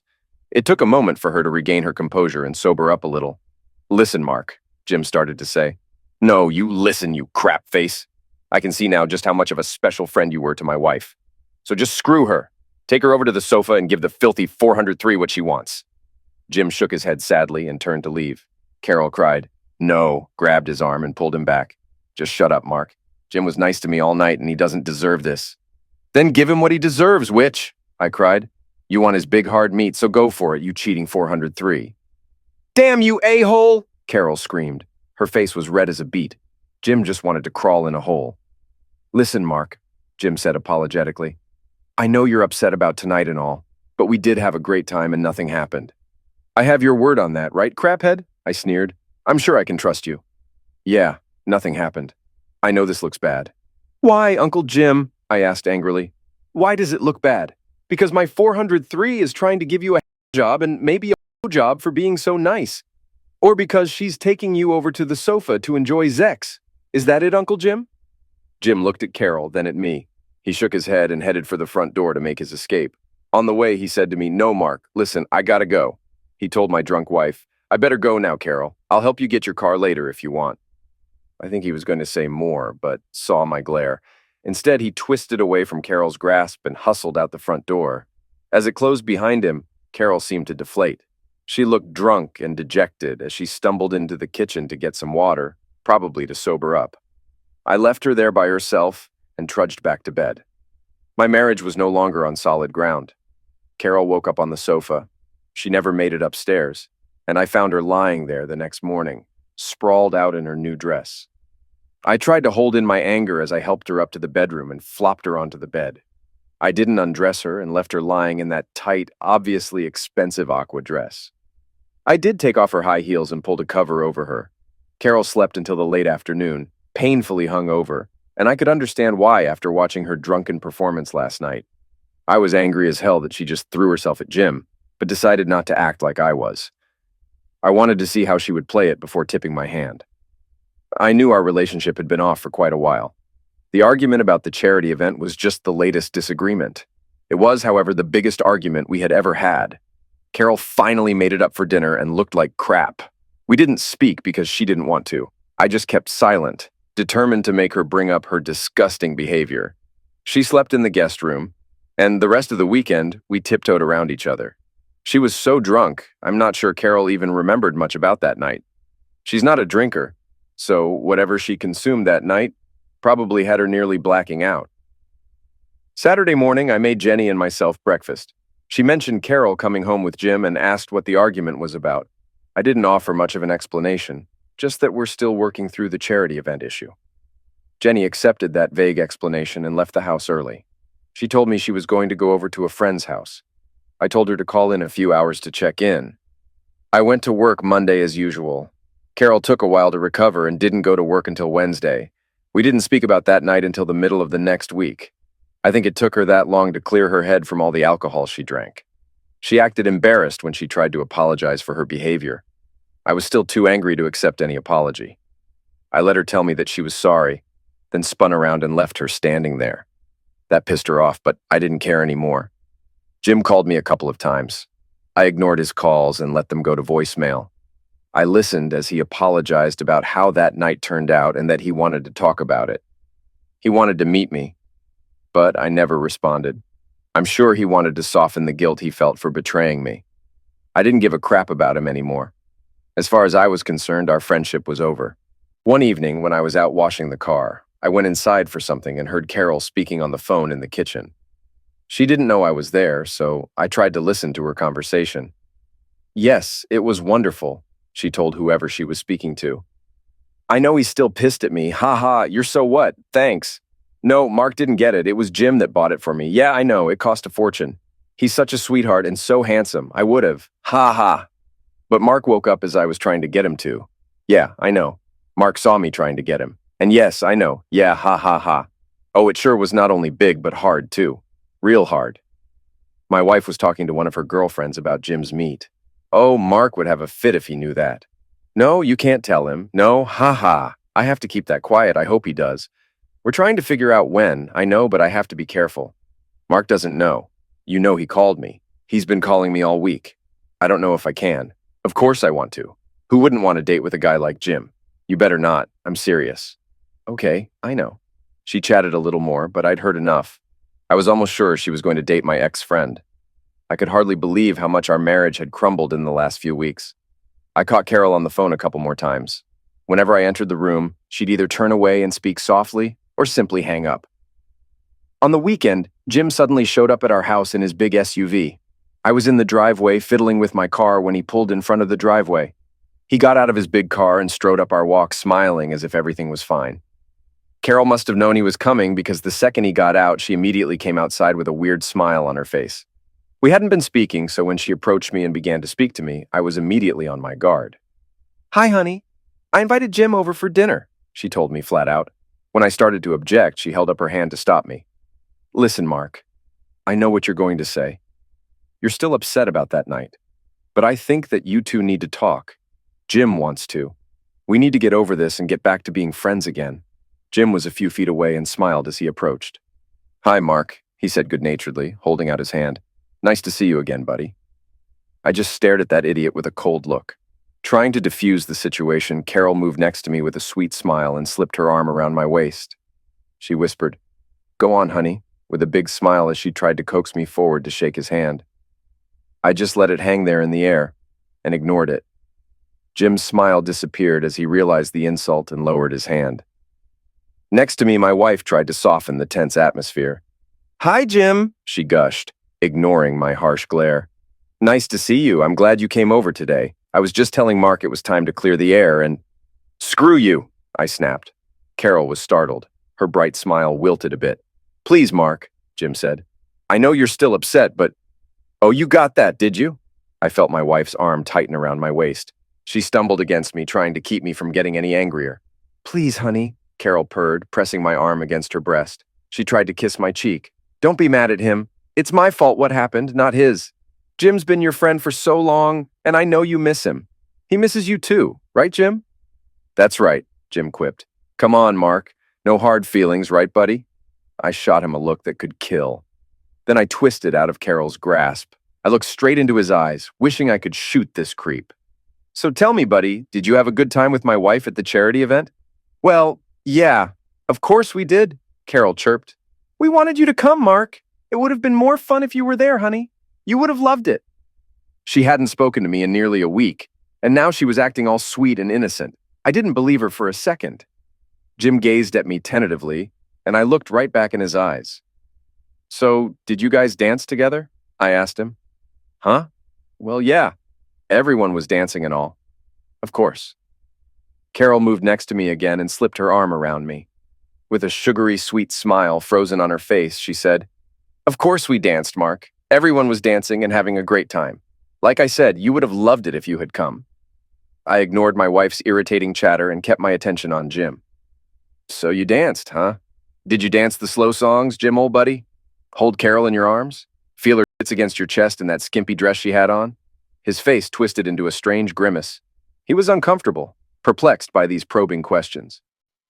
It took a moment for her to regain her composure and sober up a little. "Listen, Mark," Jim started to say. "No, you listen, you crap face. I can see now just how much of a special friend you were to my wife. So just screw her. Take her over to the sofa and give the filthy 403 what she wants." Jim shook his head sadly and turned to leave. Carol cried, "No," grabbed his arm and pulled him back. "Just shut up, Mark. Jim was nice to me all night and he doesn't deserve this." "Then give him what he deserves, witch," I cried. "You want his big hard meat, so go for it, you cheating 403. "Damn you, a-hole!" Carol screamed. Her face was red as a beet. Jim just wanted to crawl in a hole. "Listen, Mark," Jim said apologetically. "I know you're upset about tonight and all, but we did have a great time and nothing happened." "I have your word on that, right, craphead?" I sneered. "I'm sure I can trust you." "Yeah, nothing happened. I know this looks bad." "Why, Uncle Jim?" I asked angrily. "Why does it look bad? Because my 403 is trying to give you a job and maybe a job for being so nice. Or because she's taking you over to the sofa to enjoy Zex. Is that it, Uncle Jim?" Jim looked at Carol, then at me. He shook his head and headed for the front door to make his escape. On the way, he said to me, "No, Mark, listen, I gotta go." He told my drunk wife, "I better go now, Carol. I'll help you get your car later if you want." I think he was going to say more, but saw my glare. Instead, he twisted away from Carol's grasp and hustled out the front door. As it closed behind him, Carol seemed to deflate. She looked drunk and dejected as she stumbled into the kitchen to get some water, probably to sober up. I left her there by herself and trudged back to bed. My marriage was no longer on solid ground. Carol woke up on the sofa. She never made it upstairs, and I found her lying there the next morning, sprawled out in her new dress. I tried to hold in my anger as I helped her up to the bedroom and flopped her onto the bed. I didn't undress her and left her lying in that tight, obviously expensive aqua dress. I did take off her high heels and pulled a cover over her. Carol slept until the late afternoon, painfully hungover, and I could understand why after watching her drunken performance last night. I was angry as hell that she just threw herself at Jim, but decided not to act like I was. I wanted to see how she would play it before tipping my hand. I knew our relationship had been off for quite a while. The argument about the charity event was just the latest disagreement. It was, however, the biggest argument we had ever had. Carol finally made it up for dinner and looked like crap. We didn't speak because she didn't want to. I just kept silent, determined to make her bring up her disgusting behavior. She slept in the guest room, and the rest of the weekend, we tiptoed around each other. She was so drunk, I'm not sure Carol even remembered much about that night. She's not a drinker, so whatever she consumed that night probably had her nearly blacking out. Saturday morning, I made Jenny and myself breakfast. She mentioned Carol coming home with Jim and asked what the argument was about. I didn't offer much of an explanation, just that we're still working through the charity event issue. Jenny accepted that vague explanation and left the house early. She told me she was going to go over to a friend's house. I told her to call in a few hours to check in. I went to work Monday as usual. Carol took a while to recover and didn't go to work until Wednesday. We didn't speak about that night until the middle of the next week. I think it took her that long to clear her head from all the alcohol she drank. She acted embarrassed when she tried to apologize for her behavior. I was still too angry to accept any apology. I let her tell me that she was sorry, then spun around and left her standing there. That pissed her off, but I didn't care anymore. Jim called me a couple of times. I ignored his calls and let them go to voicemail. I listened as he apologized about how that night turned out and that he wanted to talk about it. He wanted to meet me, but I never responded. I'm sure he wanted to soften the guilt he felt for betraying me. I didn't give a crap about him anymore. As far as I was concerned, our friendship was over. One evening, when I was out washing the car, I went inside for something and heard Carol speaking on the phone in the kitchen. She didn't know I was there, so I tried to listen to her conversation. "Yes, it was wonderful," she told whoever she was speaking to. "I know he's still pissed at me. Ha ha, you're so what? Thanks. No, Mark didn't get it. It was Jim that bought it for me. Yeah, I know, it cost a fortune. He's such a sweetheart and so handsome. I would've. Ha ha. But Mark woke up as I was trying to get him to. Yeah, I know. Mark saw me trying to get him. And yes, I know. Yeah, ha ha ha. Oh, it sure was not only big, but hard, too. Real hard." My wife was talking to one of her girlfriends about Jim's meat. Oh, Mark would have a fit if he knew that. "No, you can't tell him. No, ha ha. I have to keep that quiet. I hope he does. We're trying to figure out when. I know, but I have to be careful. Mark doesn't know. You know he called me. He's been calling me all week. I don't know if I can. Of course I want to. Who wouldn't want to date with a guy like Jim? You better not. I'm serious. Okay, I know. She chatted a little more, but I'd heard enough. I was almost sure she was going to date my ex-friend. I could hardly believe how much our marriage had crumbled in the last few weeks. I caught Carol on the phone a couple more times. Whenever I entered the room, she'd either turn away and speak softly or simply hang up. On the weekend, Jim suddenly showed up at our house in his big SUV. I was in the driveway fiddling with my car when he pulled in front of the driveway. He got out of his big car and strode up our walk smiling as if everything was fine. Carol must have known he was coming because the second he got out, she immediately came outside with a weird smile on her face. We hadn't been speaking, so when she approached me and began to speak to me, I was immediately on my guard. "Hi, honey. I invited Jim over for dinner," she told me flat out. When I started to object, she held up her hand to stop me. "Listen, Mark, I know what you're going to say. You're still upset about that night, but I think that you two need to talk. Jim wants to. We need to get over this and get back to being friends again." Jim was a few feet away and smiled as he approached. "Hi, Mark," he said good-naturedly, holding out his hand. "Nice to see you again, buddy." I just stared at that idiot with a cold look. Trying to diffuse the situation, Carol moved next to me with a sweet smile and slipped her arm around my waist. She whispered, "Go on, honey," with a big smile as she tried to coax me forward to shake his hand. I just let it hang there in the air and ignored it. Jim's smile disappeared as he realized the insult and lowered his hand. Next to me, my wife tried to soften the tense atmosphere. "Hi, Jim," she gushed, ignoring my harsh glare. "Nice to see you. I'm glad you came over today. I was just telling Mark it was time to clear the air and—" "Screw you," I snapped. Carol was startled. Her bright smile wilted a bit. "Please, Mark," Jim said. "I know you're still upset, but—" "Oh, you got that, did you?" I felt my wife's arm tighten around my waist. She stumbled against me, trying to keep me from getting any angrier. "Please, honey," Carol purred, pressing my arm against her breast. She tried to kiss my cheek. "Don't be mad at him. It's my fault what happened, not his. Jim's been your friend for so long, and I know you miss him. He misses you too, right, Jim?" "That's right," Jim quipped. "Come on, Mark. No hard feelings, right, buddy?" I shot him a look that could kill. Then I twisted out of Carol's grasp. I looked straight into his eyes, wishing I could shoot this creep. "So tell me, buddy, did you have a good time with my wife at the charity event?" "Well, yeah, of course we did," Carol chirped. "We wanted you to come, Mark. It would have been more fun if you were there, honey. You would have loved it." She hadn't spoken to me in nearly a week, and now she was acting all sweet and innocent. I didn't believe her for a second. Jim gazed at me tentatively, and I looked right back in his eyes. "So, did you guys dance together?" I asked him. "Huh? Well, yeah. Everyone was dancing and all. Of course." Carol moved next to me again and slipped her arm around me. With a sugary, sweet smile frozen on her face, she said, "Of course we danced, Mark. Everyone was dancing and having a great time. Like I said, you would have loved it if you had come." I ignored my wife's irritating chatter and kept my attention on Jim. "So you danced, huh? Did you dance the slow songs, Jim, old buddy? Hold Carol in your arms? Feel her tits against your chest in that skimpy dress she had on?" His face twisted into a strange grimace. He was uncomfortable, perplexed by these probing questions.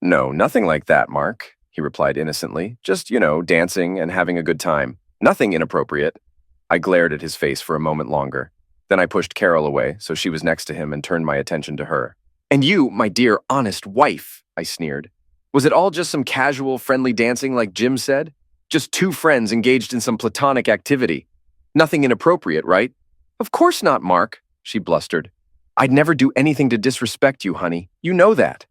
"No, nothing like that, Mark," he replied innocently. "Just, dancing and having a good time. Nothing inappropriate." I glared at his face for a moment longer. Then I pushed Carol away, so she was next to him and turned my attention to her. "And you, my dear, honest wife," I sneered. "Was it all just some casual, friendly dancing like Jim said? Just two friends engaged in some platonic activity. Nothing inappropriate, right?" "Of course not, Mark," she blustered. "I'd never do anything to disrespect you, honey. You know that."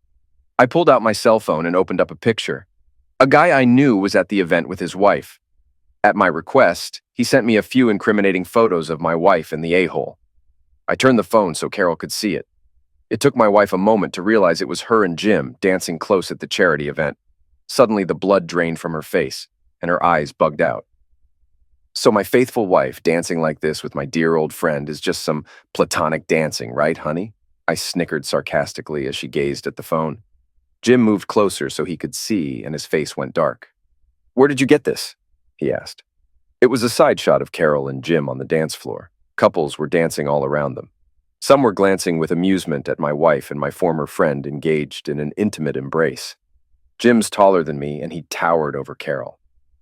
I pulled out my cell phone and opened up a picture. A guy I knew was at the event with his wife. At my request, he sent me a few incriminating photos of my wife and the a-hole. I turned the phone so Carol could see it. It took my wife a moment to realize it was her and Jim dancing close at the charity event. Suddenly, the blood drained from her face, and her eyes bugged out. "So my faithful wife dancing like this with my dear old friend is just some platonic dancing, right, honey?" I snickered sarcastically as she gazed at the phone. Jim moved closer so he could see, and his face went dark. "Where did you get this?" he asked. It was a side shot of Carol and Jim on the dance floor. Couples were dancing all around them. Some were glancing with amusement at my wife and my former friend engaged in an intimate embrace. Jim's taller than me, and he towered over Carol.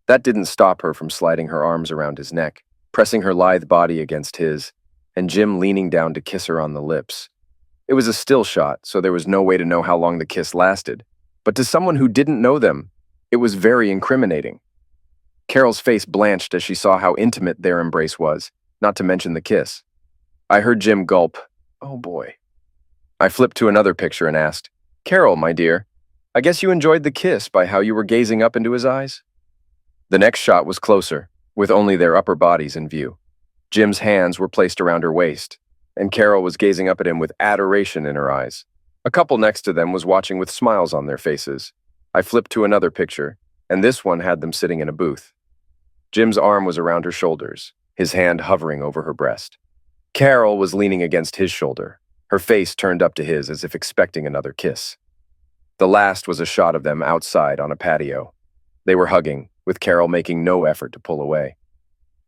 That didn't stop her from sliding her arms around his neck, pressing her lithe body against his, and Jim leaning down to kiss her on the lips. It was a still shot, so there was no way to know how long the kiss lasted. But to someone who didn't know them, it was very incriminating. Carol's face blanched as she saw how intimate their embrace was, not to mention the kiss. I heard Jim gulp, "Oh boy." I flipped to another picture and asked, "Carol, my dear, I guess you enjoyed the kiss by how you were gazing up into his eyes?" The next shot was closer, with only their upper bodies in view. Jim's hands were placed around her waist, and Carol was gazing up at him with adoration in her eyes. A couple next to them was watching with smiles on their faces. I flipped to another picture, and this one had them sitting in a booth. Jim's arm was around her shoulders, his hand hovering over her breast. Carol was leaning against his shoulder, her face turned up to his as if expecting another kiss. The last was a shot of them outside on a patio. They were hugging, with Carol making no effort to pull away.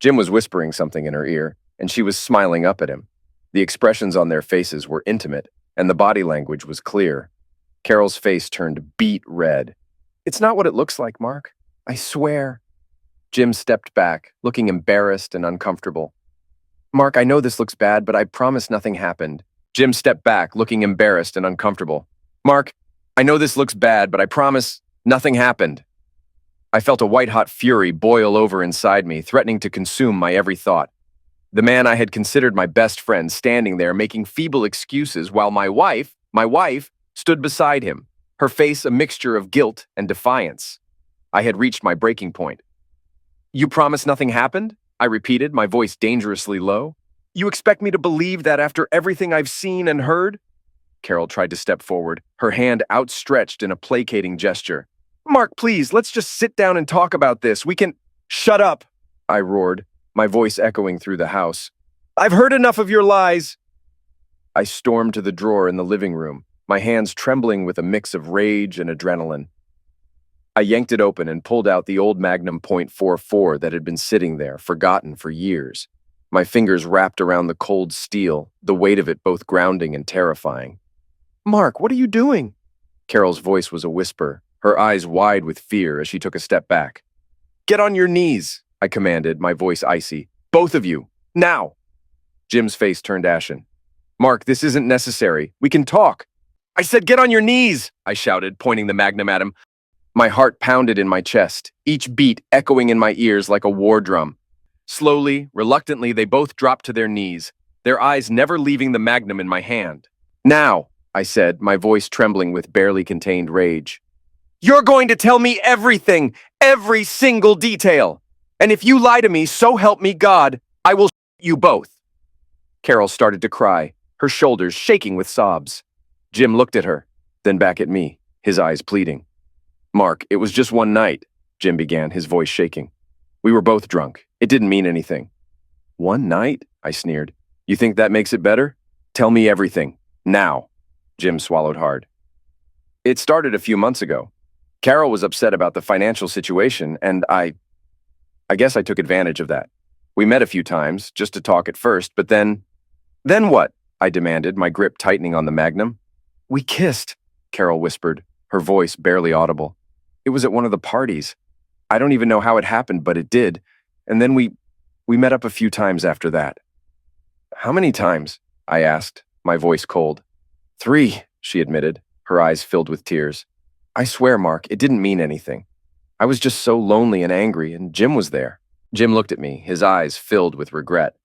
Jim was whispering something in her ear, and she was smiling up at him. The expressions on their faces were intimate, and the body language was clear. Carol's face turned beet red. "It's not what it looks like, Mark. I swear." Jim stepped back, looking embarrassed and uncomfortable. "Mark, I know this looks bad, but I promise nothing happened." Jim stepped back, looking embarrassed and uncomfortable. "Mark, I know this looks bad, but I promise nothing happened." I felt a white-hot fury boil over inside me, threatening to consume my every thought. The man I had considered my best friend standing there making feeble excuses while my wife, stood beside him, her face a mixture of guilt and defiance. I had reached my breaking point. "You promise nothing happened?" I repeated, my voice dangerously low. "You expect me to believe that after everything I've seen and heard?" Carol tried to step forward, her hand outstretched in a placating gesture. "Mark, please, let's just sit down and talk about this. We can—" "Shut up!" I roared, my voice echoing through the house. "I've heard enough of your lies!" I stormed to the drawer in the living room, my hands trembling with a mix of rage and adrenaline. I yanked it open and pulled out the old Magnum .44 that had been sitting there, forgotten for years. My fingers wrapped around the cold steel, the weight of it both grounding and terrifying. "Mark, what are you doing?" Carol's voice was a whisper, her eyes wide with fear as she took a step back. "Get on your knees," I commanded, my voice icy. "Both of you, now!" Jim's face turned ashen. "Mark, this isn't necessary. We can talk." "I said get on your knees," I shouted, pointing the Magnum at him. My heart pounded in my chest, each beat echoing in my ears like a war drum. Slowly, reluctantly, they both dropped to their knees, their eyes never leaving the Magnum in my hand. "Now," I said, my voice trembling with barely contained rage. "You're going to tell me everything, every single detail. And if you lie to me, so help me God, I will shoot you both." Carol started to cry, her shoulders shaking with sobs. Jim looked at her, then back at me, his eyes pleading. "Mark, it was just one night," Jim began, his voice shaking. "We were both drunk. It didn't mean anything." "One night?" I sneered. "You think that makes it better? Tell me everything. Now." Jim swallowed hard. "It started a few months ago. Carol was upset about the financial situation, and I guess I took advantage of that. We met a few times, just to talk at first, but then..." "Then what?" I demanded, my grip tightening on the Magnum. "We kissed," Carol whispered, her voice barely audible. "It was at one of the parties. I don't even know how it happened, but it did. And then we met up a few times after that." "How many times?" I asked, my voice cold. "3, she admitted, her eyes filled with tears. "I swear, Mark, it didn't mean anything. I was just so lonely and angry, and Jim was there." Jim looked at me, his eyes filled with regret.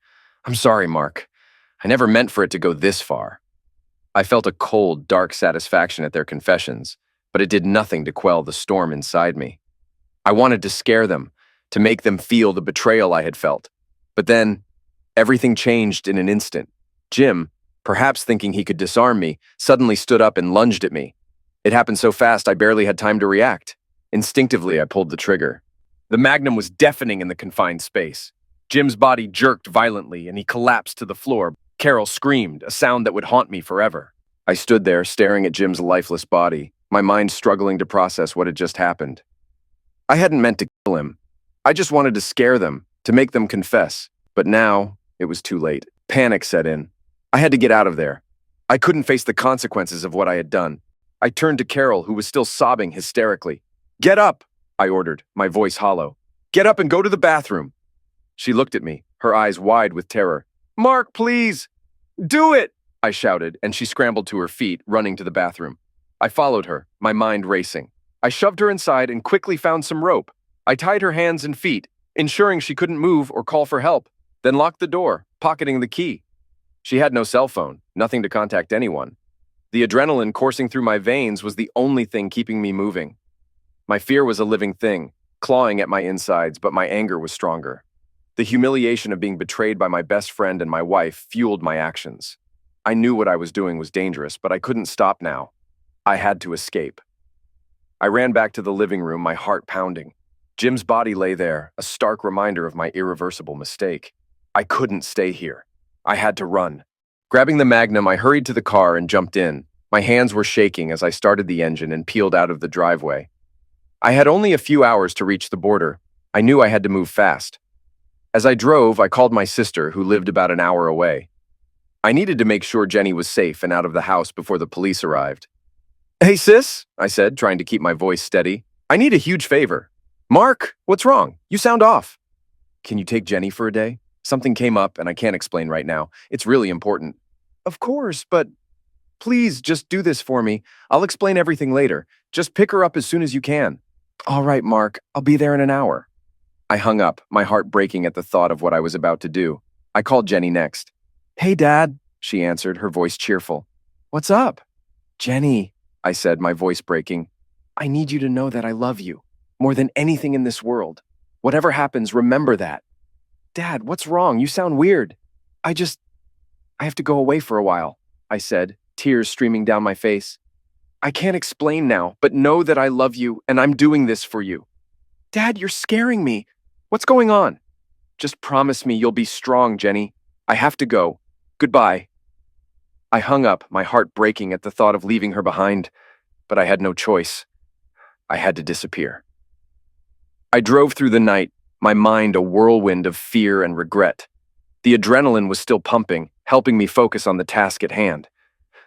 "I'm sorry, Mark. I never meant for it to go this far." I felt a cold, dark satisfaction at their confessions, but it did nothing to quell the storm inside me. I wanted to scare them, to make them feel the betrayal I had felt. But then, everything changed in an instant. Jim, perhaps thinking he could disarm me, suddenly stood up and lunged at me. It happened so fast I barely had time to react. Instinctively, I pulled the trigger. The Magnum was deafening in the confined space. Jim's body jerked violently, and he collapsed to the floor. Carol screamed, a sound that would haunt me forever. I stood there, staring at Jim's lifeless body, my mind struggling to process what had just happened. I hadn't meant to kill him. I just wanted to scare them, to make them confess. But now, it was too late. Panic set in. I had to get out of there. I couldn't face the consequences of what I had done. I turned to Carol, who was still sobbing hysterically. "Get up!" I ordered, my voice hollow. Get up and go to the bathroom. She looked at me, her eyes wide with terror. Mark, please! Do it! I shouted, and she scrambled to her feet, running to the bathroom. I followed her, my mind racing. I shoved her inside and quickly found some rope. I tied her hands and feet, ensuring she couldn't move or call for help, then locked the door, pocketing the key. She had no cell phone, nothing to contact anyone. The adrenaline coursing through my veins was the only thing keeping me moving. My fear was a living thing, clawing at my insides, but my anger was stronger. The humiliation of being betrayed by my best friend and my wife fueled my actions. I knew what I was doing was dangerous, but I couldn't stop now. I had to escape. I ran back to the living room, my heart pounding. Jim's body lay there, a stark reminder of my irreversible mistake. I couldn't stay here. I had to run. Grabbing the Magnum, I hurried to the car and jumped in. My hands were shaking as I started the engine and peeled out of the driveway. I had only a few hours to reach the border. I knew I had to move fast. As I drove, I called my sister, who lived about an hour away. I needed to make sure Jenny was safe and out of the house before the police arrived. Hey, sis, I said, trying to keep my voice steady. I need a huge favor. Mark, what's wrong? You sound off. Can you take Jenny for a day? Something came up and I can't explain right now. It's really important. Of course, but please just do this for me. I'll explain everything later. Just pick her up as soon as you can. All right, Mark, I'll be there in an hour. I hung up, my heart breaking at the thought of what I was about to do. I called Jenny next. Hey, Dad, she answered, her voice cheerful. What's up? Jenny, I said, my voice breaking. I need you to know that I love you, more than anything in this world. Whatever happens, remember that. Dad, what's wrong? You sound weird. I have to go away for a while, I said, tears streaming down my face. I can't explain now, but know that I love you and I'm doing this for you. Dad, you're scaring me. What's going on? Just promise me you'll be strong, Jenny. I have to go. Goodbye. I hung up, my heart breaking at the thought of leaving her behind, but I had no choice. I had to disappear. I drove through the night, my mind a whirlwind of fear and regret. The adrenaline was still pumping, helping me focus on the task at hand.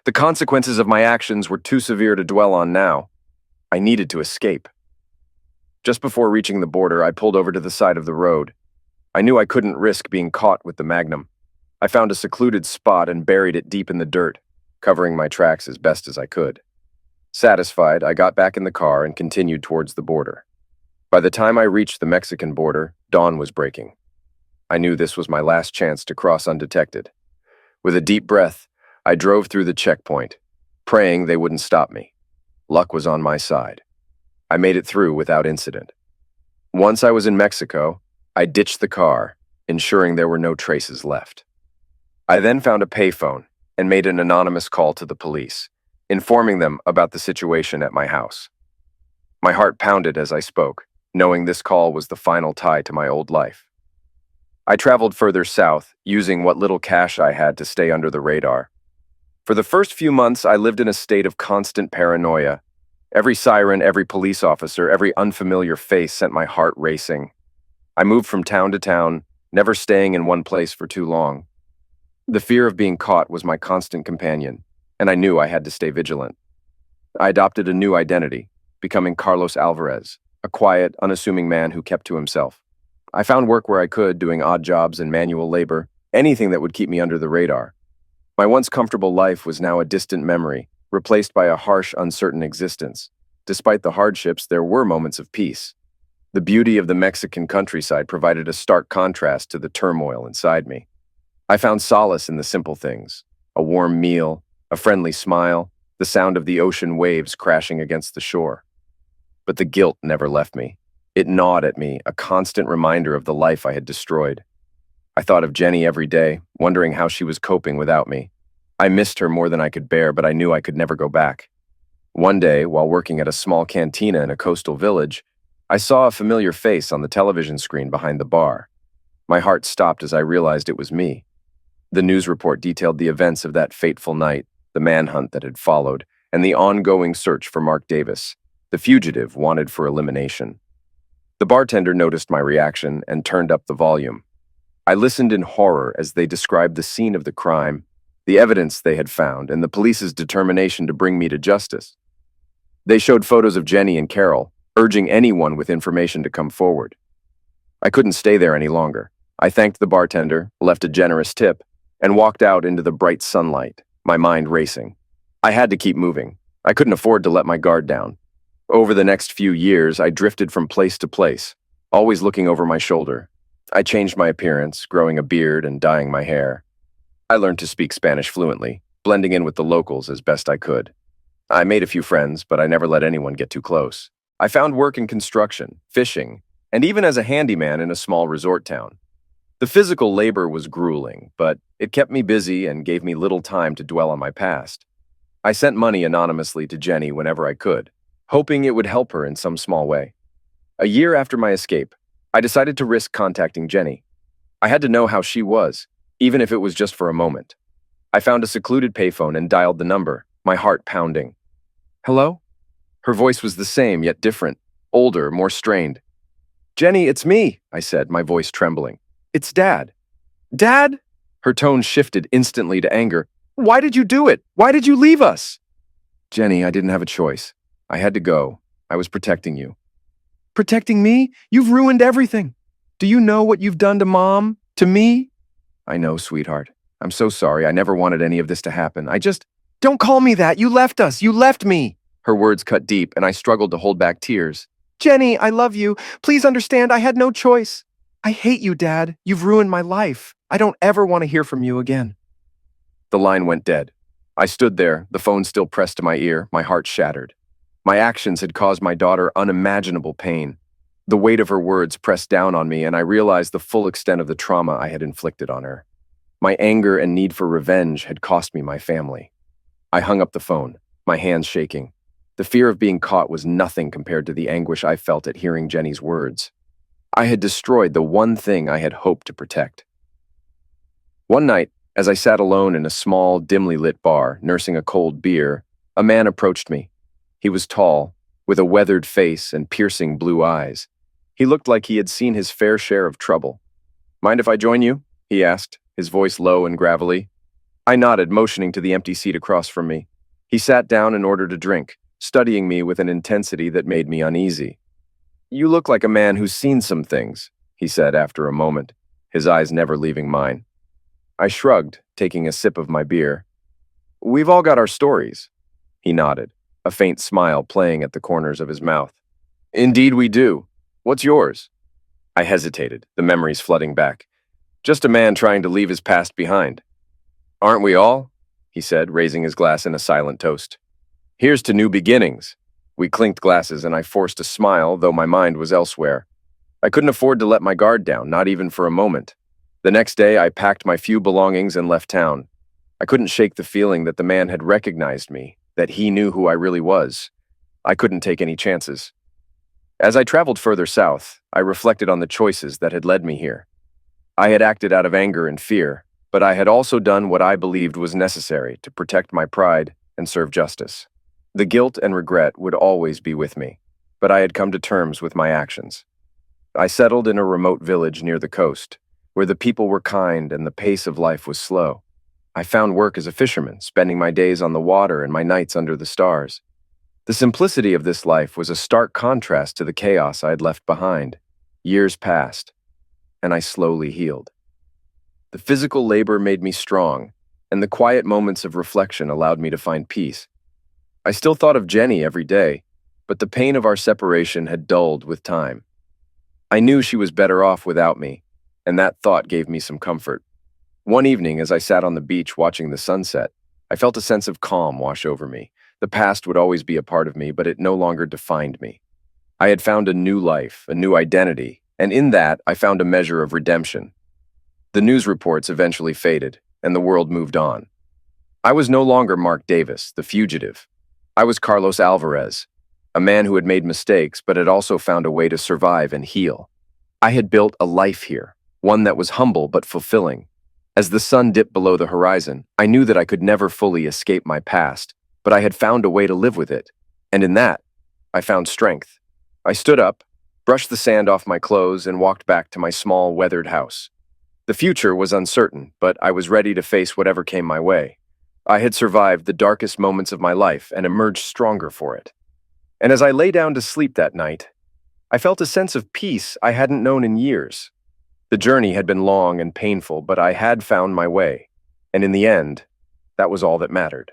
The consequences of my actions were too severe to dwell on now. I needed to escape. Just before reaching the border, I pulled over to the side of the road. I knew I couldn't risk being caught with the Magnum. I found a secluded spot and buried it deep in the dirt, covering my tracks as best as I could. Satisfied, I got back in the car and continued towards the border. By the time I reached the Mexican border, dawn was breaking. I knew this was my last chance to cross undetected. With a deep breath, I drove through the checkpoint, praying they wouldn't stop me. Luck was on my side. I made it through without incident. Once I was in Mexico, I ditched the car, ensuring there were no traces left. I then found a payphone and made an anonymous call to the police, informing them about the situation at my house. My heart pounded as I spoke, knowing this call was the final tie to my old life. I traveled further south, using what little cash I had to stay under the radar. For the first few months, I lived in a state of constant paranoia. Every siren, every police officer, every unfamiliar face sent my heart racing. I moved from town to town, never staying in one place for too long. The fear of being caught was my constant companion, and I knew I had to stay vigilant. I adopted a new identity, becoming Carlos Alvarez, a quiet, unassuming man who kept to himself. I found work where I could, doing odd jobs and manual labor, anything that would keep me under the radar. My once comfortable life was now a distant memory, replaced by a harsh, uncertain existence. Despite the hardships, there were moments of peace. The beauty of the Mexican countryside provided a stark contrast to the turmoil inside me. I found solace in the simple things: a warm meal, a friendly smile, the sound of the ocean waves crashing against the shore. But the guilt never left me. It gnawed at me, a constant reminder of the life I had destroyed. I thought of Jenny every day, wondering how she was coping without me. I missed her more than I could bear, but I knew I could never go back. One day, while working at a small cantina in a coastal village, I saw a familiar face on the television screen behind the bar. My heart stopped as I realized it was me. The news report detailed the events of that fateful night, the manhunt that had followed, and the ongoing search for Mark Davis, the fugitive wanted for elimination. The bartender noticed my reaction and turned up the volume. I listened in horror as they described the scene of the crime, the evidence they had found, and the police's determination to bring me to justice. They showed photos of Jenny and Carol, urging anyone with information to come forward. I couldn't stay there any longer. I thanked the bartender, left a generous tip, and walked out into the bright sunlight, my mind racing. I had to keep moving. I couldn't afford to let my guard down. Over the next few years, I drifted from place to place, always looking over my shoulder. I changed my appearance, growing a beard and dyeing my hair. I learned to speak Spanish fluently, blending in with the locals as best I could. I made a few friends, but I never let anyone get too close. I found work in construction, fishing, and even as a handyman in a small resort town. The physical labor was grueling, but it kept me busy and gave me little time to dwell on my past. I sent money anonymously to Jenny whenever I could, hoping it would help her in some small way. A year after my escape, I decided to risk contacting Jenny. I had to know how she was, even if it was just for a moment. I found a secluded payphone and dialed the number, my heart pounding. "Hello?" Her voice was the same, yet different, older, more strained. "Jenny, it's me," I said, my voice trembling. "It's Dad." "Dad?" Her tone shifted instantly to anger. "Why did you do it? Why did you leave us?" "Jenny, I didn't have a choice. I had to go. I was protecting you." "Protecting me? You've ruined everything. Do you know what you've done to Mom? To me?" "I know, sweetheart. I'm so sorry. I never wanted any of this to happen. Don't call me that. You left us. You left me." Her words cut deep, and I struggled to hold back tears. "Jenny, I love you. Please understand, I had no choice. I hate you, Dad. You've ruined my life. I don't ever want to hear from you again." The line went dead. I stood there, the phone still pressed to my ear, my heart shattered. My actions had caused my daughter unimaginable pain. The weight of her words pressed down on me, and I realized the full extent of the trauma I had inflicted on her. My anger and need for revenge had cost me my family. I hung up the phone, my hands shaking. The fear of being caught was nothing compared to the anguish I felt at hearing Jenny's words. I had destroyed the one thing I had hoped to protect. One night, as I sat alone in a small, dimly lit bar, nursing a cold beer, a man approached me. He was tall, with a weathered face and piercing blue eyes. He looked like he had seen his fair share of trouble. "Mind if I join you?" he asked, his voice low and gravelly. I nodded, motioning to the empty seat across from me. He sat down and ordered a drink, studying me with an intensity that made me uneasy. "You look like a man who's seen some things," he said after a moment, his eyes never leaving mine. I shrugged, taking a sip of my beer. "We've all got our stories." He nodded, a faint smile playing at the corners of his mouth. "Indeed we do. What's yours?" I hesitated, the memories flooding back. "Just a man trying to leave his past behind." "Aren't we all?" he said, raising his glass in a silent toast. "Here's to new beginnings." We clinked glasses, and I forced a smile, though my mind was elsewhere. I couldn't afford to let my guard down, not even for a moment. The next day, I packed my few belongings and left town. I couldn't shake the feeling that the man had recognized me, that he knew who I really was. I couldn't take any chances. As I traveled further south, I reflected on the choices that had led me here. I had acted out of anger and fear, but I had also done what I believed was necessary to protect my pride and serve justice. The guilt and regret would always be with me, but I had come to terms with my actions. I settled in a remote village near the coast, where the people were kind and the pace of life was slow. I found work as a fisherman, spending my days on the water and my nights under the stars. The simplicity of this life was a stark contrast to the chaos I had left behind. Years passed, and I slowly healed. The physical labor made me strong, and the quiet moments of reflection allowed me to find peace. I still thought of Jenny every day, but the pain of our separation had dulled with time. I knew she was better off without me, and that thought gave me some comfort. One evening, as I sat on the beach watching the sunset, I felt a sense of calm wash over me. The past would always be a part of me, but it no longer defined me. I had found a new life, a new identity, and in that, I found a measure of redemption. The news reports eventually faded, and the world moved on. I was no longer Mark Davis, the fugitive. I was Carlos Alvarez, a man who had made mistakes but had also found a way to survive and heal. I had built a life here, one that was humble but fulfilling. As the sun dipped below the horizon, I knew that I could never fully escape my past, but I had found a way to live with it, and in that, I found strength. I stood up, brushed the sand off my clothes, and walked back to my small, weathered house. The future was uncertain, but I was ready to face whatever came my way. I had survived the darkest moments of my life and emerged stronger for it. And as I lay down to sleep that night, I felt a sense of peace I hadn't known in years. The journey had been long and painful, but I had found my way. And in the end, that was all that mattered.